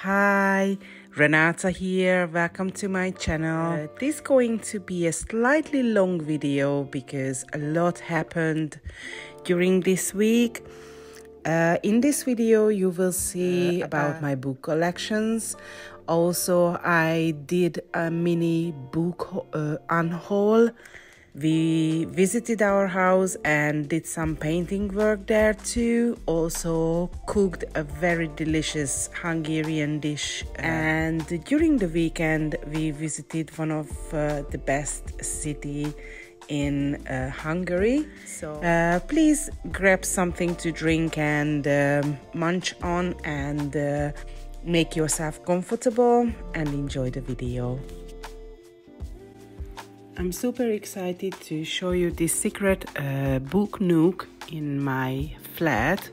Hi, Renata here. Welcome to my channel. This is going to be a slightly long video because a lot happened during this week. In this video, you will see about my book collections. Also, I did a mini book unhaul. We visited our house and did some painting work there too. Also cooked a very delicious Hungarian dish. And during the weekend, we visited one of the best city in Hungary. So please grab something to drink and munch on and make yourself comfortable and enjoy the video. I'm super excited to show you this secret book nook in my flat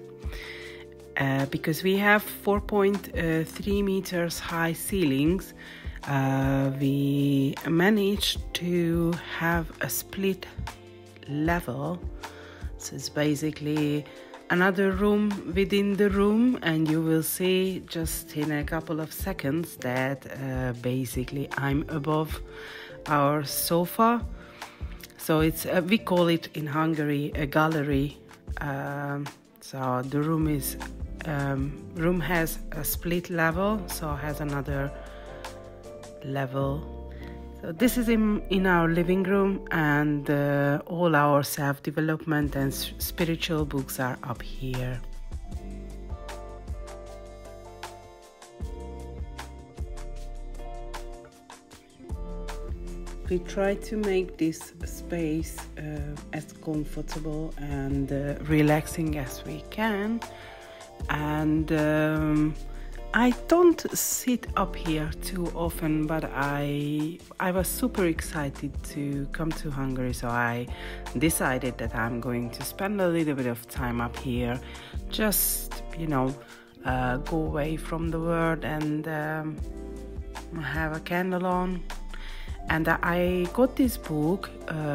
because we have 4.3 meters high ceilings. We managed to have a split level, so it's basically another room within the room, and you will see just in a couple of seconds that basically I'm above our sofa. So it's we call it in Hungary a gallery. So the room has a split level, so has another level. So this is in our living room, and all our self-development and spiritual books are up here. We try to make this space as comfortable and relaxing as we can, and I don't sit up here too often, but I was super excited to come to Hungary, so I decided that I'm going to spend a little bit of time up here, just go away from the world and have a candle on. And I got this book,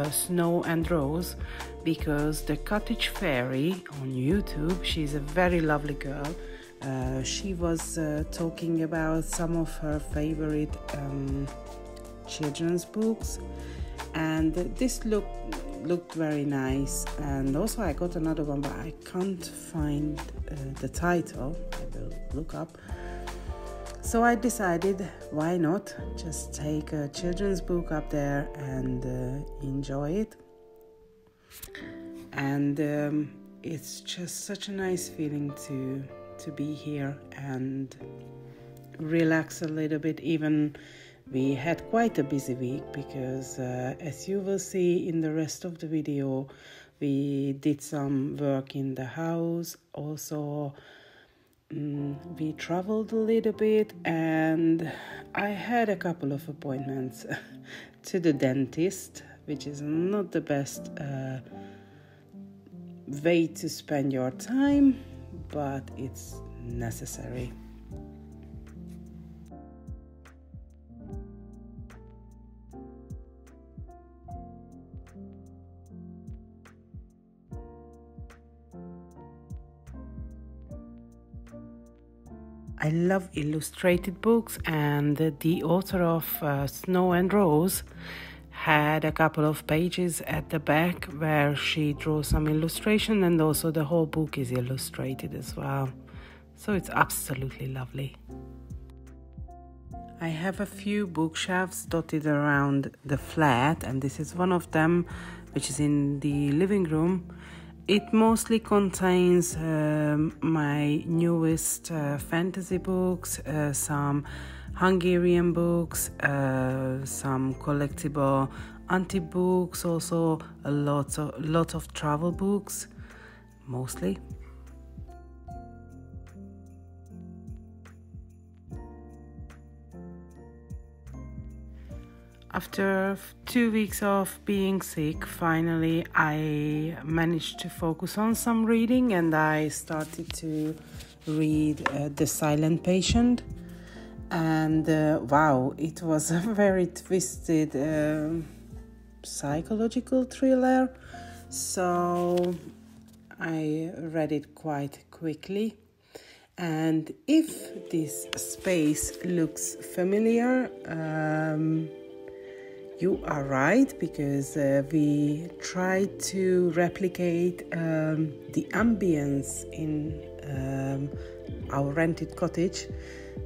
Snow and Rose, because the Cottage Fairy on YouTube, she's a very lovely girl. She was talking about some of her favorite children's books, and this looked very nice. And also I got another one, but I can't find the title. I will look up. So I decided, why not just take a children's book up there and enjoy it. And it's just such a nice feeling to be here and relax a little bit. Even we had quite a busy week because as you will see in the rest of the video, we did some work in the house. Also we traveled a little bit, and I had a couple of appointments to the dentist, which is not the best way to spend your time, but it's necessary. I love illustrated books, and the author of Snow and Rose had a couple of pages at the back where she draws some illustration, and also the whole book is illustrated as well. So it's absolutely lovely. I have a few bookshelves dotted around the flat, and this is one of them, which is in the living room. It mostly contains my newest fantasy books, some Hungarian books, some collectible antique books, also a lot of travel books, mostly. After 2 weeks of being sick, finally I managed to focus on some reading, and I started to read The Silent Patient. And wow, it was a very twisted psychological thriller, so I read it quite quickly. And if this space looks familiar, you are right, because we tried to replicate the ambience in our rented cottage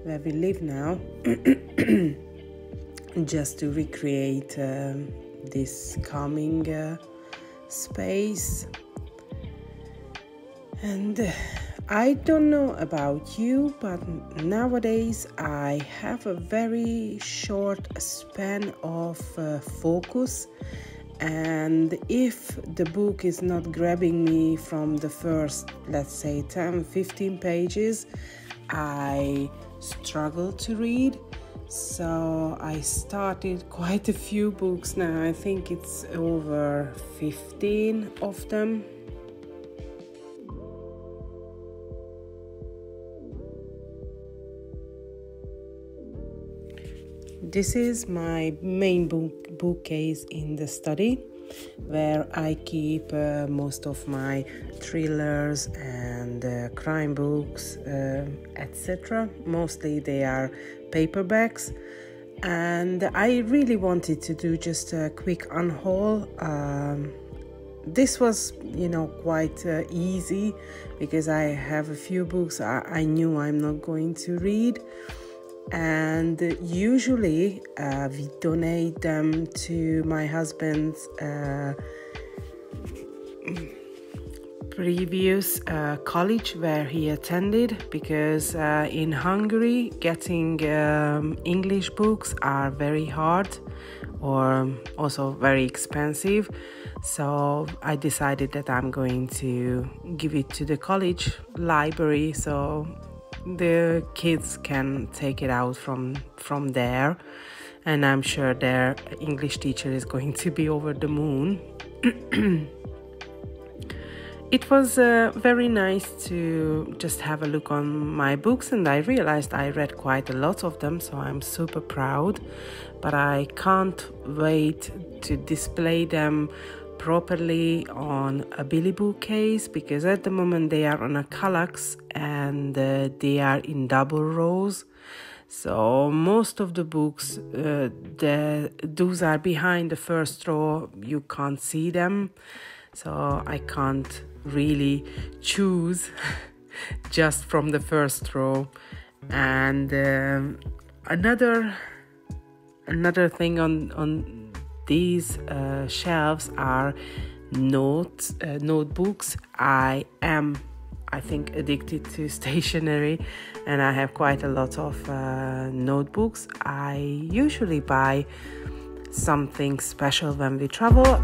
where we live now, just to recreate this calming space. And I don't know about you, but nowadays I have a very short span of focus, and if the book is not grabbing me from the first, let's say, 10-15 pages, I struggle to read. So I started quite a few books now. I think it's over 15 of them. This is my main bookcase in the study, where I keep most of my thrillers and crime books, etc. Mostly they are paperbacks, and I really wanted to do just a quick unhaul. This was, quite easy, because I have a few books I knew I'm not going to read. And usually we donate them to my husband's previous college where he attended, because in Hungary getting English books are very hard, or also very expensive. So I decided that I'm going to give it to the college library, so the kids can take it out from there, and I'm sure their English teacher is going to be over the moon. It was very nice to just have a look on my books, and I realized I read quite a lot of them, so I'm super proud. But I can't wait to display them properly on a Billy bookcase, because at the moment they are on a Kallax, and they are in double rows. So most of the books, those are behind the first row, you can't see them, so I can't really choose just from the first row. And another thing on these shelves are notebooks. I think addicted to stationery, and I have quite a lot of notebooks. I usually buy something special when we travel.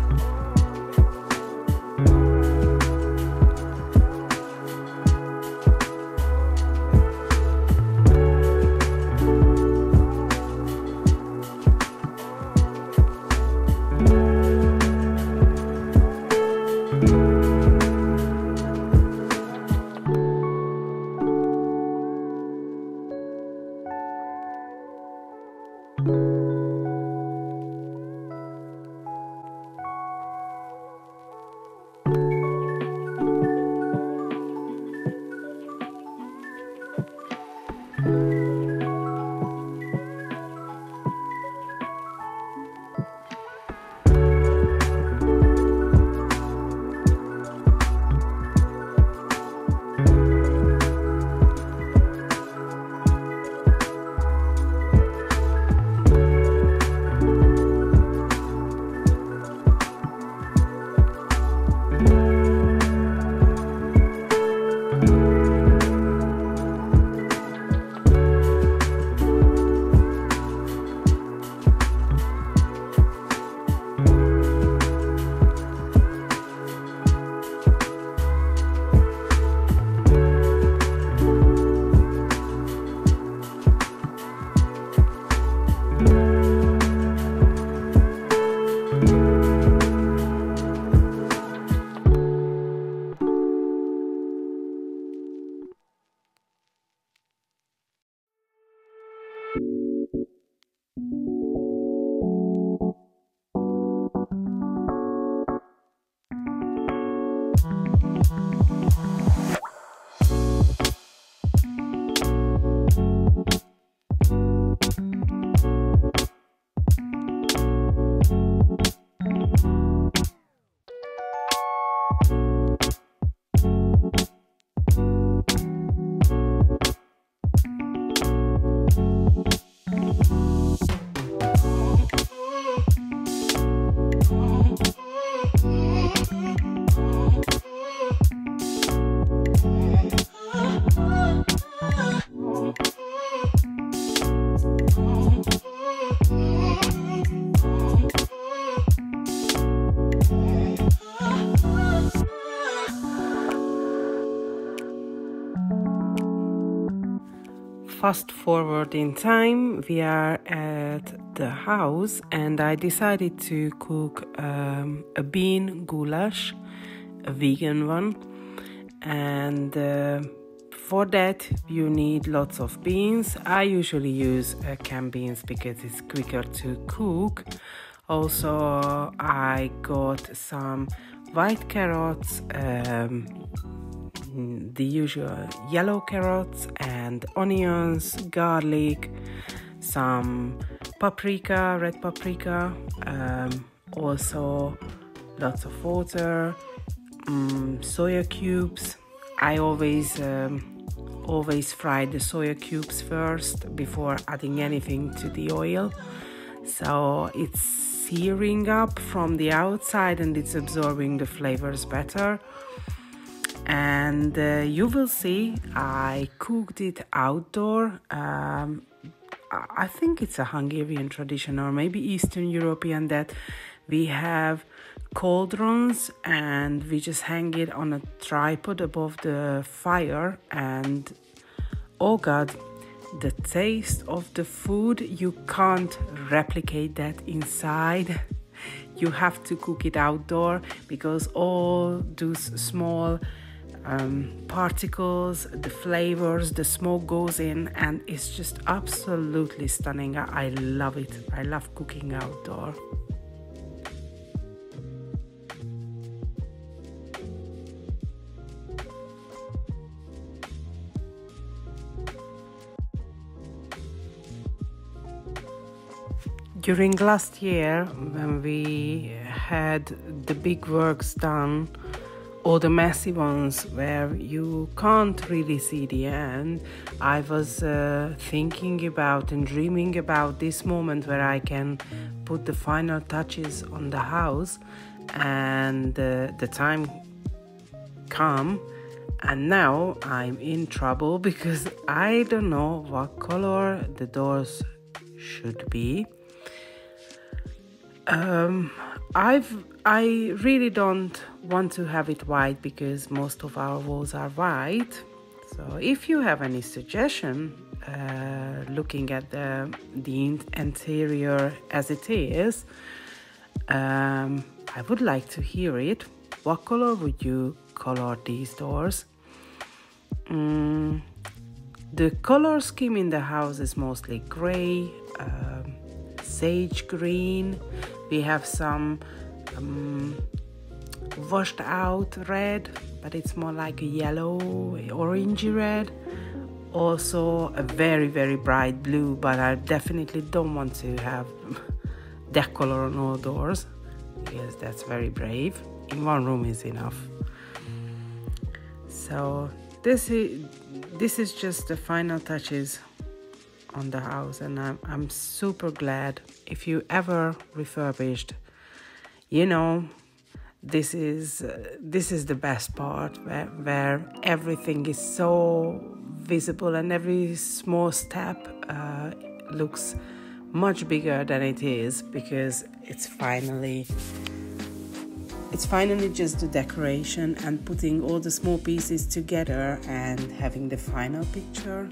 fast forward in time, we are at the house and I decided to cook a bean goulash, a vegan one, and for that you need lots of beans. I usually use canned beans because it's quicker to cook. Also, I got some white carrots, the usual yellow carrots, and onions, garlic, some paprika, red paprika, also lots of water, soya cubes. I always fry the soya cubes first before adding anything to the oil, so it's searing up from the outside and it's absorbing the flavors better. And you will see I cooked it outdoor. I think it's a Hungarian tradition or maybe Eastern European that we have cauldrons and we just hang it on a tripod above the fire, and oh god, the taste of the food, you can't replicate that inside. You have to cook it outdoor because all those small particles, the flavors, the smoke goes in, and it's just absolutely stunning. I love it. I love cooking outdoor. During last year, when we had the big works done, or the messy ones where you can't really see the end, I was thinking about and dreaming about this moment where I can put the final touches on the house, and the time come, and now I'm in trouble because I don't know what color the doors should be. I really don't want to have it white because most of our walls are white. So if you have any suggestion, looking at the interior as it is, I would like to hear it. What color would you color these doors? The color scheme in the house is mostly gray, sage green. We have some washed out red, but it's more like a yellow, orangey red. Also a very, very bright blue, but I definitely don't want to have that color on all doors because that's very brave. In one room is enough. So this is just the final touches on the house, and I'm super glad. If you ever refurbished, you know, this is the best part where everything is so visible and every small step looks much bigger than it is, because it's finally just the decoration and putting all the small pieces together and having the final picture.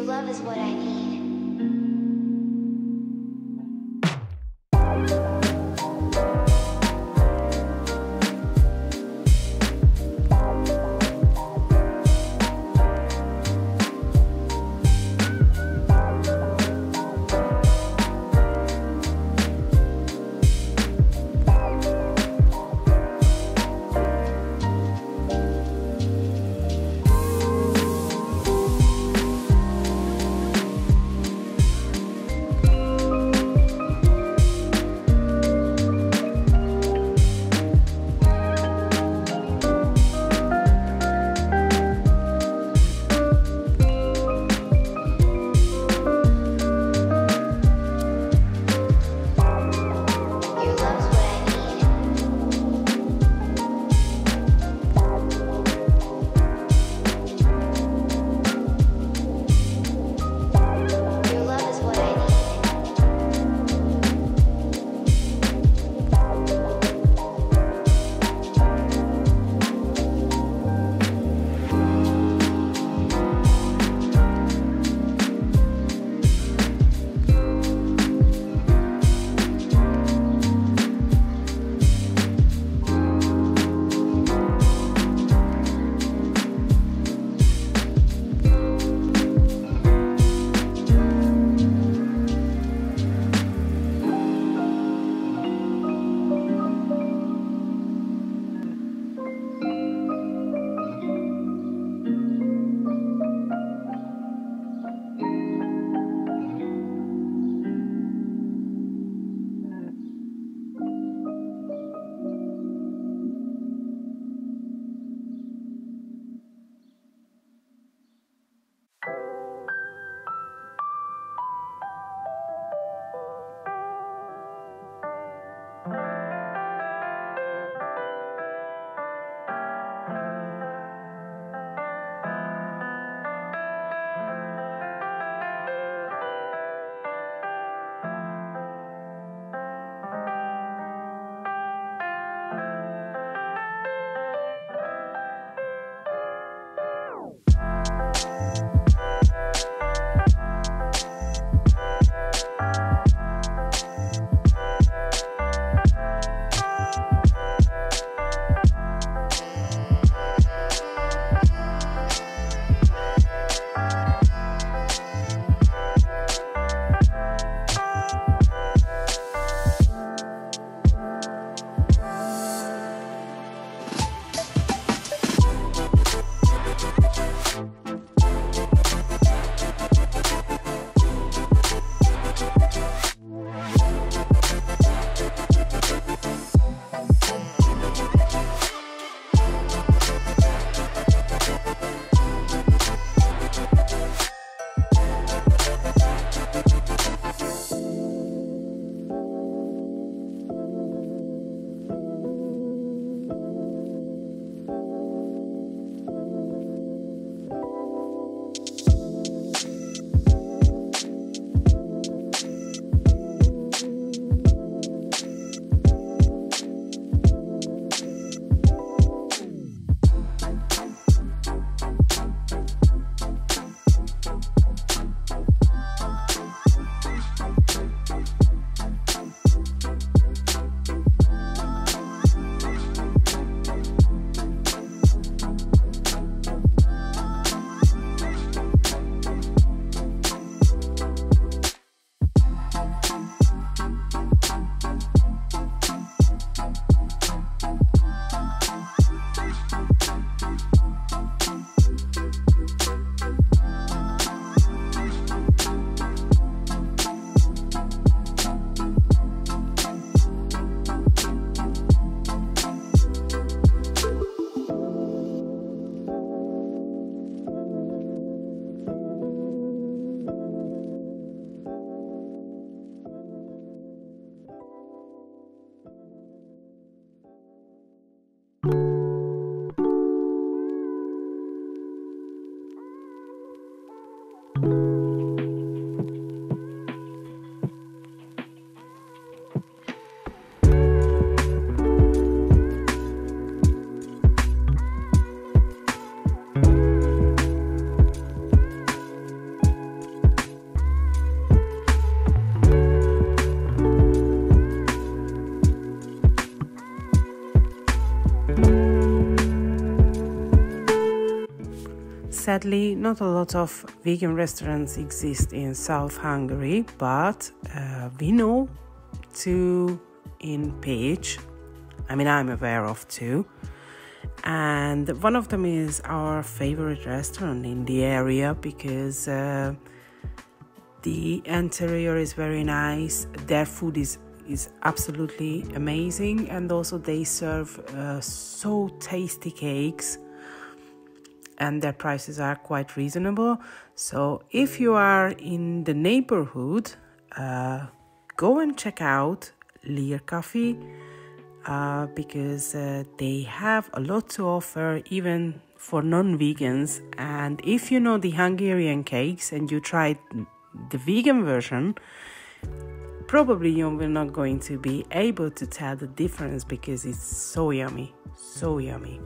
love is what I need. Sadly, not a lot of vegan restaurants exist in South Hungary, but we know two in Pécs. I mean, I'm aware of two. And one of them is our favorite restaurant in the area because the interior is very nice. Their food is absolutely amazing, and also they serve so tasty cakes, and their prices are quite reasonable. So if you are in the neighborhood, go and check out Lear Coffee because they have a lot to offer even for non-vegans. And if you know the Hungarian cakes and you tried the vegan version, probably you're not going to be able to tell the difference because it's so yummy, so yummy.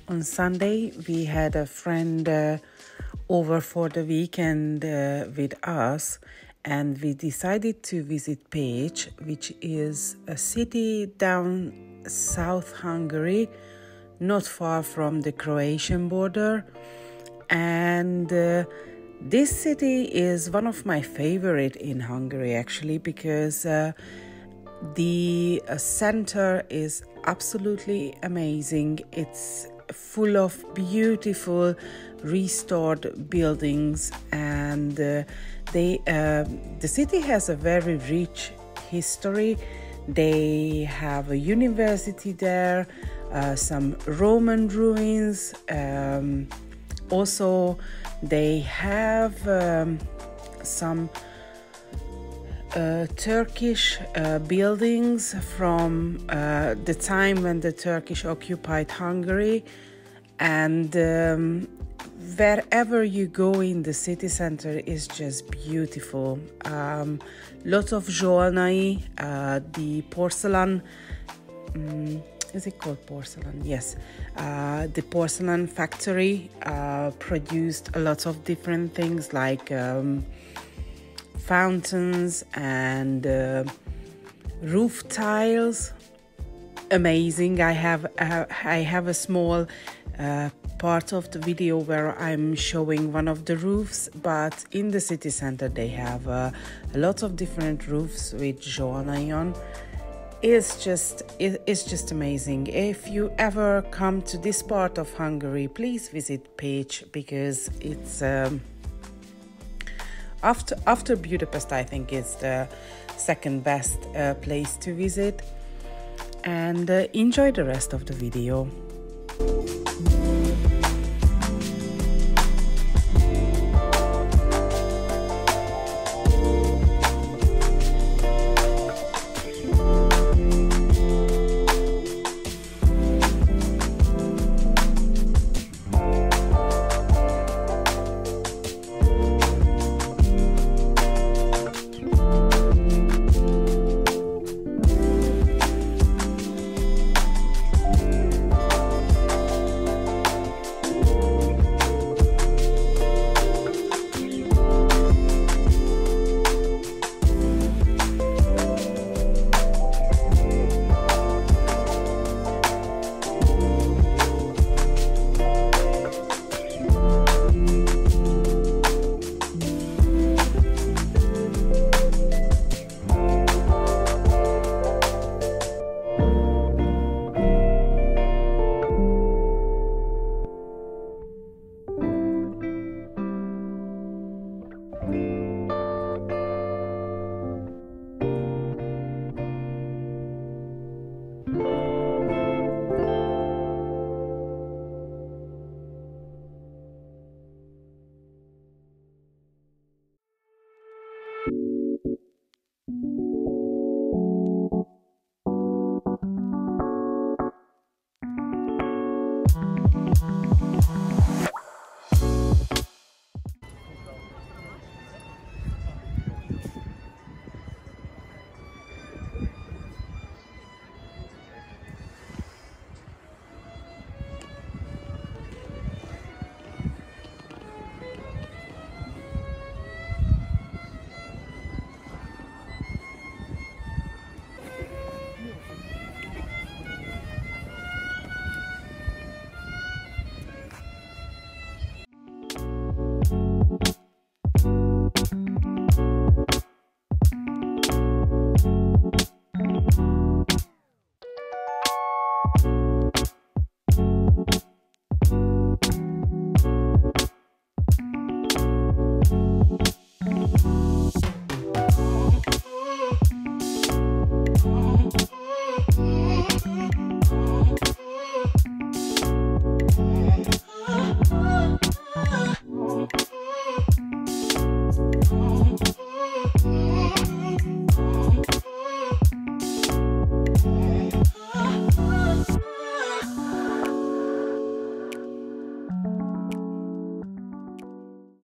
On Sunday, we had a friend over for the weekend with us, and we decided to visit Pécs, which is a city down South Hungary, not far from the Croatian border. And this city is one of my favorite in Hungary, actually, because the center is absolutely amazing. It's full of beautiful restored buildings, and the city has a very rich history. They have a university there, some Roman ruins. Also, they have some Turkish buildings from the time when the Turkish occupied Hungary, and wherever you go in the city center is just beautiful. Lot of zsolnai, the porcelain. Is it called porcelain? Yes. The porcelain factory produced a lot of different things like fountains and roof tiles. Amazing. I have a small part of the video where I'm showing one of the roofs, but in the city center they have a lot of different roofs with zsolnai on. It's just amazing. If you ever come to this part of Hungary, please visit Pécs, because it's after Budapest, I think it's the second best place to visit. And enjoy the rest of the video.